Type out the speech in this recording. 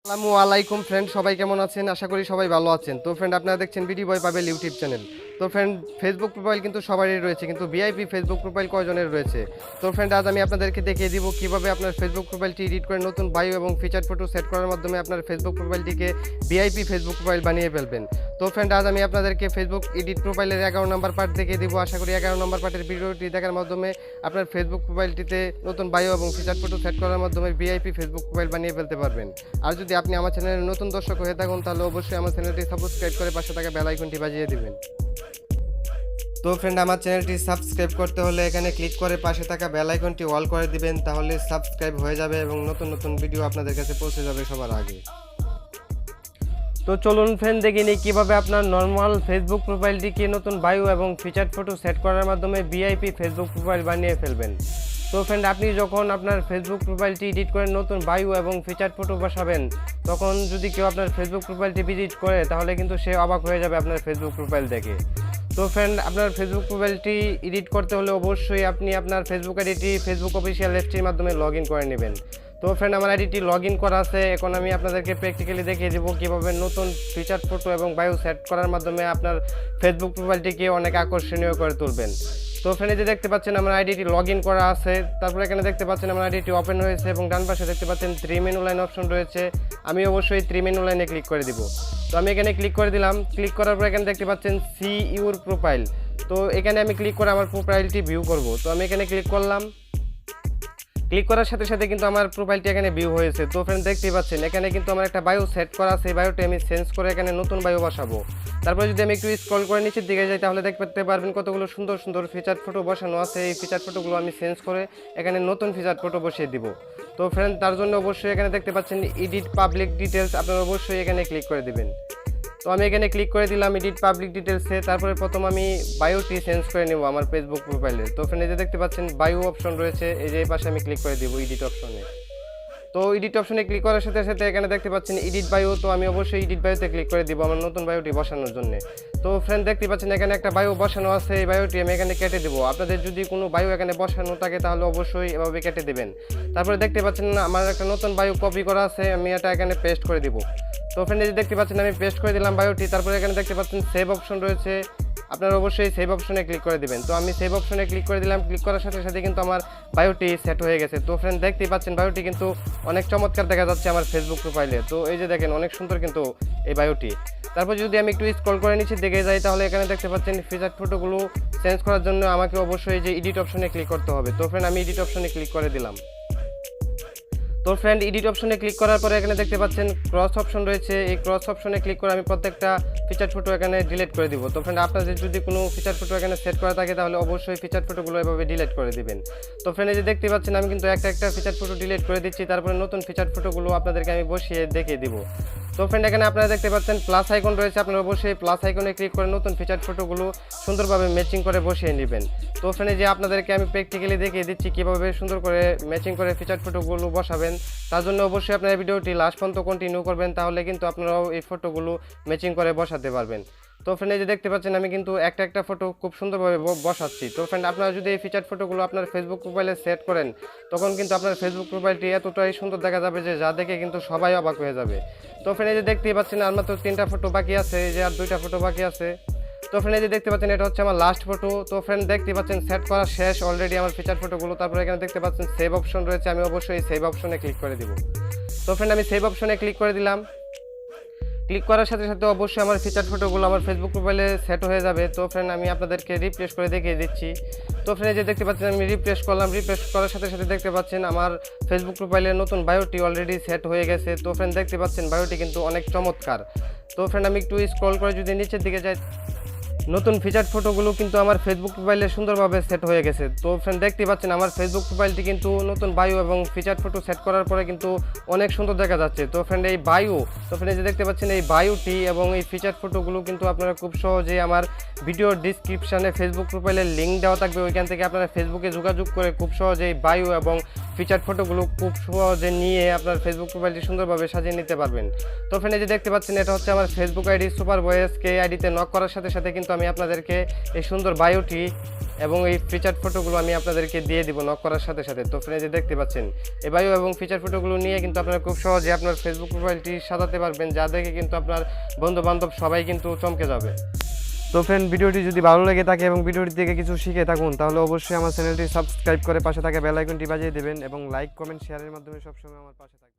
আসসালামু আলাইকুম ফ্রেন্ড, সবাই কেমন আছেন? আশা করি সবাই ভালো আছেন। তো ফ্রেন্ড, আপনারা দেখছেন বিডি বয় পাবেল ইউটিউব চ্যানেল। তো ফ্রেন্ড, ফেসবুক প্রোফাইল কিন্তু সবারই রয়েছে, কিন্তু ভিআইপি ফেসবুক প্রোফাইল কয়জনের রয়েছে? তো ফ্রেন্ড, আজ আমি আপনাদেরকে দেখিয়ে দিব কিভাবে আপনার ফেসবুক প্রোফাইলটি এডিট করে নতুন বায়ো এবং ফিচার ফটো সেট করার মাধ্যমে আপনার ফেসবুক প্রোফাইলটিকে ভিআইপি ফেসবুক প্রোফাইল বানিয়ে ফেলবেন। তো ফ্রেন্ড, আজ আমি আপনাদেরকে ফেসবুক এডিট প্রোফাইলের 11 নম্বর পার্ট দেখিয়ে দিব। আশা করি 11 নম্বর পার্টের ভিডিওটি দেখার মাধ্যমে আপনার ফেসবুক প্রোফাইলটিতে নতুন বায়ো এবং ফিচার ফটো সেট করার মাধ্যমে ভিআইপি ফেসবুক প্রোফাইল বানিয়ে ফেলতে পারবেন। আর যদি আপনি আমার চ্যানেলের নতুন দর্শক হয়ে থাকুন, তাহলে অবশ্যই আমার চ্যানেলটি সাবস্ক্রাইব করে পাশে থাকা বেল আইকনটি বাজিয়ে দিবেন। তো ফ্রেন্ড, আমার চ্যানেলটি সাবস্ক্রাইব করতে হলে এখানে ক্লিক করে পাশে থাকা বেল আইকনটি অল করে দিবেন, তাহলে সাবস্ক্রাইব হয়ে যাবে এবং নতুন নতুন ভিডিও আপনাদের কাছে পৌঁছে যাবে সবার আগে। তো চলুন ফ্রেন্ড, দেখে নিই কীভাবে আপনার নর্মাল ফেসবুক প্রোফাইলটিকে নতুন বায়ো এবং ফিচার ফটো সেট করার মাধ্যমে ভিআইপি ফেসবুক প্রোফাইল বানিয়ে ফেলবেন। তো ফ্রেন্ড, আপনি যখন আপনার ফেসবুক প্রোফাইলটি এডিট করে নতুন বায়ো এবং ফিচার ফটো বসাবেন, তখন যদি কেউ আপনার ফেসবুক প্রোফাইলটি ভিজিট করে, তাহলে কিন্তু সে অবাক হয়ে যাবে আপনার ফেসবুক প্রোফাইল দেখে। তো ফ্রেন্ড, আপনার ফেসবুক প্রোফাইলটি এডিট করতে হলে অবশ্যই আপনি আপনার ফেসবুক আইডিটি ফেসবুক অফিসিয়াল অ্যাপটির মাধ্যমে লগ ইন করে নেবেন। তো ফ্রেন্ড, আমার আইডিটি লগ ইন করা আছে। এখন আমি আপনাদেরকে প্র্যাকটিক্যালি দেখিয়ে দেবো কীভাবে নতুন ফিচার ফটো এবং বায়ো সেট করার মাধ্যমে আপনার ফেসবুক প্রোফাইলটিকে অনেক আকর্ষণীয় করে তুলবেন। তো ফ্রেন্ড, যে দেখতে পাচ্ছেন আমার আইডিটি লগ ইন করা আছে, তারপরে এখানে দেখতে পাচ্ছেন আমার আইডিটি ওপেন হয়েছে এবং ডান পাশে দেখতে পাচ্ছেন 3 মেনু লাইন অপশন রয়েছে। আমি অবশ্যই 3 মেনু লাইনে ক্লিক করে দিব। তো আমি এখানে ক্লিক করে দিলাম। ক্লিক করার পর এখানে দেখতে পাচ্ছেন সি ইউর প্রোফাইল। তো এখানে আমি ক্লিক করে আমার প্রোফাইলটি ভিউ করব। তো আমি এখানে ক্লিক করলাম। ক্লিক করার সাথে সাথে কিন্তু আমার প্রোফাইলটি এখানে ভিউ হয়েছে। তো ফ্রেন্ড, দেখতেই পাচ্ছেন এখানে কিন্তু আমার একটা বায়ো সেট করা আছে। এই বায়োটি আমি চেঞ্জ করে এখানে নতুন বায়ো বসাবো। তারপরে যদি আমি একটু স্ক্রল করে নিচের দিকে যাই, তাহলে দেখতে পারবেন কতগুলো সুন্দর সুন্দর ফিচার ফটো বসানো আছে। এই ফিচার ফটোগুলো আমি চেঞ্জ করে এখানে নতুন ফিচার ফটো বসিয়ে দিব। তো ফ্রেন্ড, তার জন্য অবশ্যই এখানে দেখতে পাচ্ছেন এডিট পাবলিক ডিটেলস, আপনারা অবশ্যই এখানে ক্লিক করে দিবেন। তো আমি এখানে ক্লিক করে দিলাম এডিট পাবলিক ডিটেলসে। তারপরে প্রথম আমি বায়োটি চেঞ্জ করে নেব আমার ফেসবুক প্রোফাইলে। তো ফ্রেন্ড, এই যে দেখতে পাচ্ছেন বায়ো অপশন রয়েছে, এই যে এই পাশে আমি ক্লিক করে দেবো এডিট অপশনে। তো এডিট অপশনে ক্লিক করার সাথে সাথে এখানে দেখতে পাচ্ছেন এডিট বায়ো। তো আমি অবশ্যই এডিট বায়োতে ক্লিক করে দিব আমার নতুন বায়োটি বসানোর জন্য। তো ফ্রেন্ড, দেখতে পাচ্ছেন এখানে একটা বায়ো বসানো আছে। এই বায়োটি আমি এখানে কেটে দেবো। আপনাদের যদি কোনো বায়ো এখানে বসানো থাকে, তাহলে অবশ্যই এভাবে কেটে দেবেন। তারপরে দেখতে পাচ্ছেন আমার একটা নতুন বায়ো কপি করা আছে, আমি এটা এখানে পেস্ট করে দিব। তো ফ্রেন্ড, এই যে দেখতে পাচ্ছেন আমি পেস্ট করে দিলাম বায়োটি। তারপরে এখানে দেখতে পাচ্ছেন সেভ অপশন রয়েছে, আপনারা অবশ্যই সেভ অপশনে ক্লিক করে দিবেন। তো আমি সেভ অপশনে ক্লিক করে দিলাম। ক্লিক করার সাথে সাথে কিন্তু আমার বায়োটি সেট হয়ে গেছে। তো ফ্রেন্ড, দেখতেই পাচ্ছেন বায়োটি কিন্তু অনেক চমৎকার দেখা যাচ্ছে আমার ফেসবুক প্রোফাইলে। তো এই যে দেখেন, অনেক সুন্দর কিন্তু এই বায়োটি। তারপর যদি আমি একটু স্ক্রল করে নিচে দেখে যাই, তাহলে এখানে দেখতে পাচ্ছেন ফিচার ফটোগুলো চেঞ্জ করার জন্য আমাকে অবশ্যই যে এডিট অপশনে ক্লিক করতে হবে। তো ফ্রেন্ড, আমি এডিট অপশনে ক্লিক করে দিলাম। তো ফ্রেন্ড, এডিট অপশনে ক্লিক করার পরে এখানে দেখতে পাচ্ছেন ক্রস অপশন রয়েছে। এই ক্রস অপশনে ক্লিক করে আমি প্রত্যেকটা ফিচার ফটো এখানে ডিলিট করে দিব। তো ফ্রেন্ড, আপনাদের যদি কোনো ফিচার ফটো এখানে সেট করা থাকে, তাহলে অবশ্যই ফিচার ফটোগুলো এভাবে ডিলিট করে দিবেন। তো ফ্রেন্ড, এই যে দেখতে পাচ্ছেন আমি কিন্তু একটা ফিচার ফটো ডিলিট করে দিচ্ছি। তারপরে নতুন ফিচার ফটোগুলো আপনাদেরকে আমি বসিয়ে দেখিয়ে দিব। তো ফ্রেন্ড, এখানে আপনারা দেখতে পাচ্ছেন প্লাস আইকন রয়েছে, আপনারা অবশ্যই প্লাস আইকনে ক্লিক করে নতুন ফিচার ফটোগুলো সুন্দরভাবে ম্যাচিং করে বসিয়ে নেবেন। তো ফ্রেন্ড, যে আপনাদেরকে আমি প্র্যাকটিক্যালি দেখিয়ে দিচ্ছি কীভাবে সুন্দর করে ম্যাচিং করে ফিচার ফটোগুলো বসাবেন। তার জন্য অবশ্যই আপনারা ভিডিওটি লাস্ট পর্যন্ত কন্টিনিউ করবেন, তাহলে কিন্তু আপনারাও এই ফটোগুলো ম্যাচিং করে বসাতে পারবেন। তো ফ্রেন্ড, এই যে দেখতে পাচ্ছেন আমি কিন্তু একটা ফটো খুব সুন্দরভাবে বসাচ্ছি। তো ফ্রেন্ড, আপনারা যদি এই ফিচার ফটোগুলো আপনার ফেসবুক প্রোফাইলে সেট করেন, তখন কিন্তু আপনার ফেসবুক প্রোফাইলটি এতটাই সুন্দর দেখা যাবে যে যা দেখে কিন্তু সবাই অবাক হয়ে যাবে। তো ফ্রেন্ড, এই যে দেখতেই পাচ্ছেন আর মাত্র 3টা ফটো বাকি আছে, এই যে আর 2টা ফটো বাকি আছে। তো ফ্রেন্ড, এই যে দেখতে পাচ্ছেন এটা হচ্ছে আমার লাস্ট ফটো। তো ফ্রেন্ড, দেখতে পাচ্ছেন সেট করা শেষ অলরেডি আমার ফিচার ফটোগুলো। তারপরে এখানে দেখতে পাচ্ছেন সেভ অপশন রয়েছে, আমি অবশ্যই সেভ অপশনে ক্লিক করে দিব। তো ফ্রেন্ড, আমি সেভ অপশনে ক্লিক করে দিলাম। ক্লিক করার সাথে সাথে অবশ্যই আমার ফিচার ফটোগুলো আমার ফেসবুক প্রোফাইলে সেট হয়ে যাবে। তো ফ্রেন্ড, আমি আপনাদেরকে রিফ্রেশ করে দেখিয়ে দিচ্ছি। তো ফ্রেন্ড, যে দেখতে পাচ্ছেন আমি রিফ্রেশ করলাম। রিফ্রেশ করার সাথে সাথে দেখতে পাচ্ছেন আমার ফেসবুক প্রোফাইলের নতুন বায়োটি অলরেডি সেট হয়ে গেছে। তো ফ্রেন্ড, দেখতে পাচ্ছেন বায়োটি কিন্তু অনেক চমৎকার। তো ফ্রেন্ড, আমি একটু স্ক্রল করে যদি নিচের দিকে যাই, নতুন ফিচার ফটোগুলো কিন্তু আমার ফেসবুক প্রোফাইলে সুন্দরভাবে সেট হয়ে গেছে। তো ফ্রেন্ড, দেখতে পাচ্ছেন আমার ফেসবুক প্রোফাইলটি কিন্তু নতুন বায়ো এবং ফিচার ফটো সেট করার পরে কিন্তু অনেক সুন্দর দেখা যাচ্ছে। তো ফ্রেন্ড, এই বায়ো, তো ফ্রেন্ড, যে দেখতে পাচ্ছেন এই বায়োটি এবং এই ফিচার ফটোগুলো কিন্তু আপনারা খুব সহজেই আমার ভিডিওর ডিসক্রিপশানে ফেসবুক প্রোফাইলের লিঙ্ক দেওয়া থাকবে, ওইখান থেকে আপনারা ফেসবুকে যোগাযোগ করে খুব সহজেই বায়ো এবং ফিচার ফটোগুলো খুব সহজে নিয়ে আপনার ফেসবুক প্রোফাইলটি সুন্দরভাবে সাজিয়ে নিতে পারবেন। তো ফ্রেন্ড, এই যে দেখতে পাচ্ছেন এটা হচ্ছে আমার ফেসবুক আইডি সুপার বয়েসকে আইডিতে নক করার সাথে সাথে কিন্তু আমি আপনাদেরকে এই সুন্দর বায়োটি এবং এই ফিচার ফটোগুলো আমি আপনাদেরকে দিয়ে দিব নক করার সাথে সাথে। তো ফ্রেন্ড, যে দেখতে পাচ্ছেন এই বায়ো এবং ফিচার ফটোগুলো নিয়ে কিন্তু আপনারা খুব সহজে আপনার ফেসবুক প্রোফাইলটি সাজাতে পারবেন, যা দেখে কিন্তু আপনার বন্ধু বান্ধব সবাই কিন্তু চমকে যাবে। তো ফ্রেন্ড, ভিডিওটি যদি ভালো লেগে থাকে এবং ভিডিওটি থেকে কিছু শিখে থাকুন, তাহলে অবশ্যই আমার চ্যানেলটি সাবস্ক্রাইব করে পাশে থাকা বেল আইকনটি বাজিয়ে দেবেন এবং লাইক কমেন্ট শেয়ারের মাধ্যমে সবসময় আমার পাশে থাকবেন।